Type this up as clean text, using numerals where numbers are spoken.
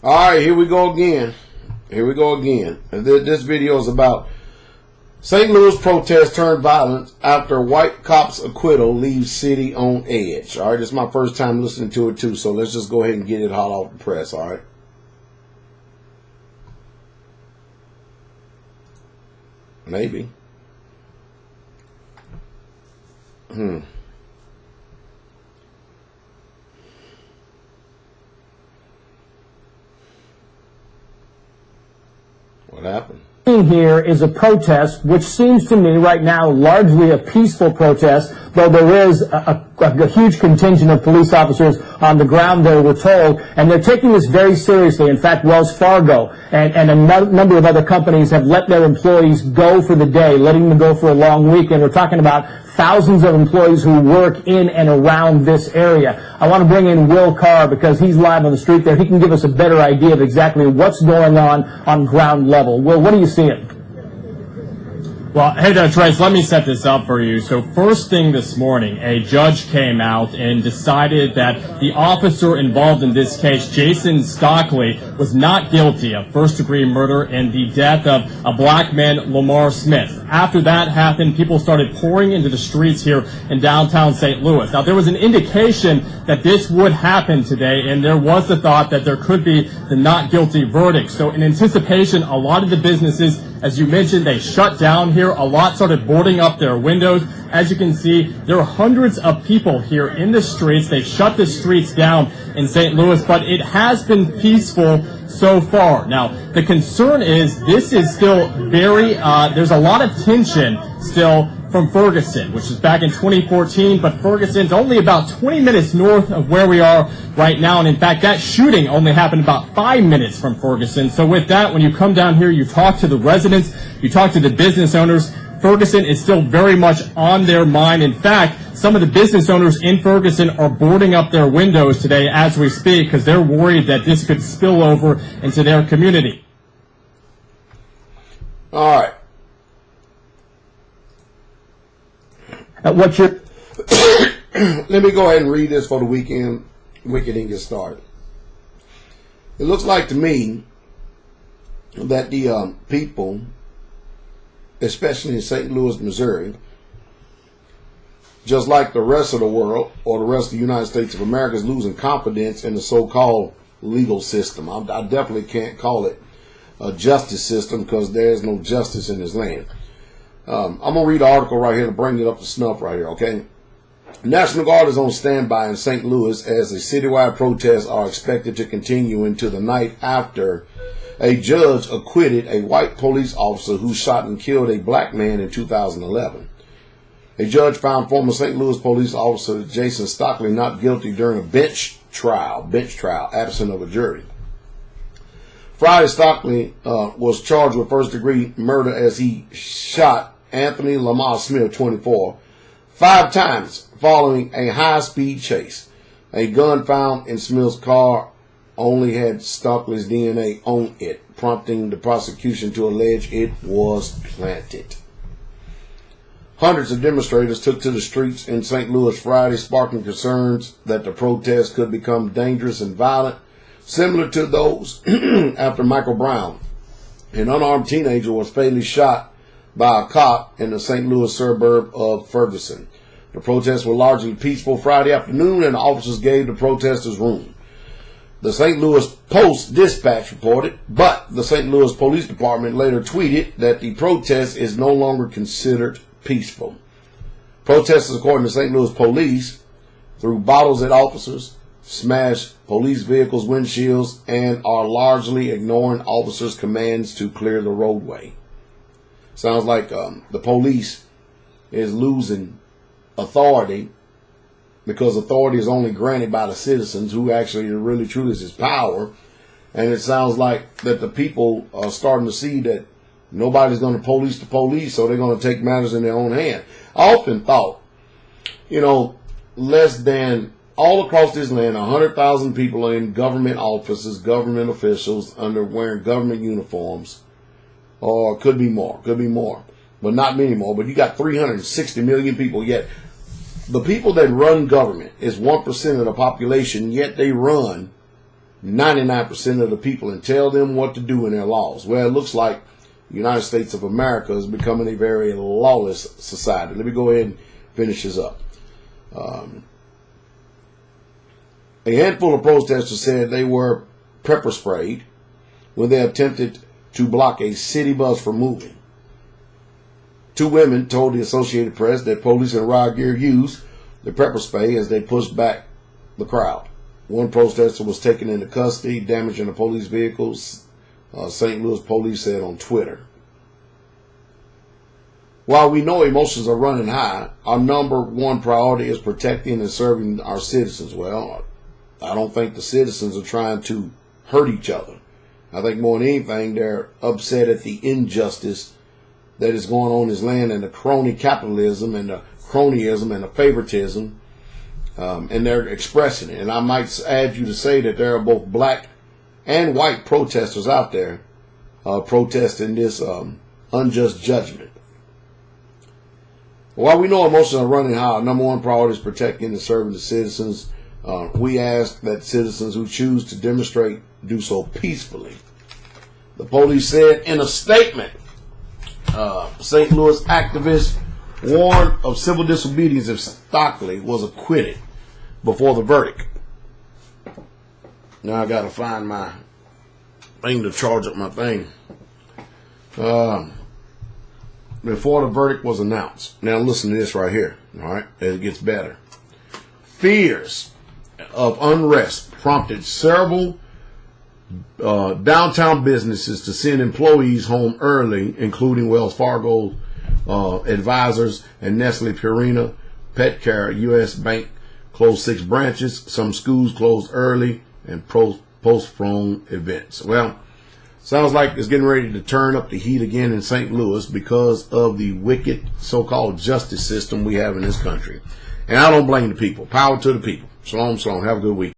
All right, here we go again. Here we go again. This video is about St. Louis protest turned violent after white cop's acquittal leaves city on edge. All right, this is my first time listening to it too, so let's just go ahead and get it hot off the press, all right? Maybe. What happened? Here is a protest which seems to me right now largely a peaceful protest, though there is a huge contingent of police officers on the ground there, we're told, and they're taking this very seriously. In fact, Wells Fargo and a number of other companies have let their employees go for the day, letting them go for a long weekend. We're talking about thousands of employees who work in and around this area. I want to bring in Will Carr because he's live on the street there. He can give us a better idea of exactly what's going on ground level. Will, what are you seeing? Well, hey there, Trace, let me set this up for you. So first thing this morning, a judge came out and decided that the officer involved in this case, Jason Stockley, was not guilty of first-degree murder in the death of a black man, Lamar Smith. After that happened, people started pouring into the streets here in downtown St. Louis. Now, there was an indication that this would happen today, and there was the thought that there could be the not guilty verdict. So in anticipation, a lot of the businesses, as you mentioned, they shut down here. A lot started boarding up their windows. As you can see, there are hundreds of people here in the streets. They shut the streets down in St. Louis, but it has been peaceful so far. Now, the concern is this is still there's a lot of tension still from Ferguson, which is back in 2014, but Ferguson's only about 20 minutes north of where we are right now, and in fact, that shooting only happened about 5 minutes from Ferguson. So with that, when you come down here, you talk to the residents, you talk to the business owners, Ferguson is still very much on their mind. In fact, some of the business owners in Ferguson are boarding up their windows today as we speak because they're worried that this could spill over into their community. All right. What's your... Let me go ahead and read this for the weekend get started. It looks like to me that the people, especially in St. Louis, Missouri, just like the rest of the world or the rest of the United States of America, is losing confidence in the so-called legal system. I definitely can't call it a justice system because there is no justice in this land. I'm going to read an article right here to bring it up to snuff right here, okay? National Guard is on standby in St. Louis as the citywide protests are expected to continue into the night after a judge acquitted a white police officer who shot and killed a black man in 2011. A judge found former St. Louis police officer Jason Stockley not guilty during a bench trial, absent of a jury. Friday, Stockley was charged with first-degree murder as he shot Anthony Lamar Smith, 24, 5 times following a high-speed chase. A gun found in Smith's car only had Stockley's DNA on it, prompting the prosecution to allege it was planted. Hundreds of demonstrators took to the streets in St. Louis Friday, sparking concerns that the protests could become dangerous and violent, similar to those after Michael Brown, an unarmed teenager, was fatally shot by a cop in the St. Louis suburb of Ferguson. The protests were largely peaceful Friday afternoon, and the officers gave the protesters room. The St. Louis Post-Dispatch reported, but the St. Louis Police Department later tweeted that the protest is no longer considered peaceful. Protesters, according to St. Louis police, threw bottles at officers, smashed police vehicles' windshields, and are largely ignoring officers' commands to clear the roadway. Sounds like the police is losing authority because authority is only granted by the citizens, who actually really truly is power. And it sounds like that the people are starting to see that nobody's going to police the police, so they're going to take matters in their own hand. I often thought, less than all across this land, 100,000 people are in government offices, government officials, wearing government uniforms, or could be more, but not many more. But you got 360 million people, yet the people that run government is 1% of the population, yet they run 99% of the people and tell them what to do in their laws. Well, it looks like the United States of America is becoming a very lawless society. Let me go ahead and finish this up. A handful of protesters said they were pepper sprayed when they attempted to block a city bus from moving. Two women told the Associated Press that police and riot gear used the pepper spray as they pushed back the crowd. One protester was taken into custody, damaging a police vehicle, St. Louis police said on Twitter. While we know emotions are running high, our number one priority is protecting and serving our citizens. Well, I don't think the citizens are trying to hurt each other. I think more than anything, they're upset at the injustice that is going on in this land and the crony capitalism and the cronyism and the favoritism, and they're expressing it. And I might add you to say that there are both black and white protesters out there protesting this unjust judgment. While we know emotions are running high, our number one priority is protecting and serving the citizens. We ask that citizens who choose to demonstrate do so peacefully. The police said in a statement, St. Louis activists warned of civil disobedience if Stockley was acquitted before the verdict. Now I got to find my thing to charge up my thing. Before the verdict was announced. Now listen to this right here. All right, it gets better. Fears of unrest prompted several downtown businesses to send employees home early, including Wells Fargo advisors and Nestle Purina Pet Care. U.S. Bank closed 6 branches. Some schools closed early and postponed events. Well, sounds like it's getting ready to turn up the heat again in St. Louis because of the wicked so-called justice system we have in this country. And I don't blame the people. Power to the people. Shalom, shalom. Have a good week.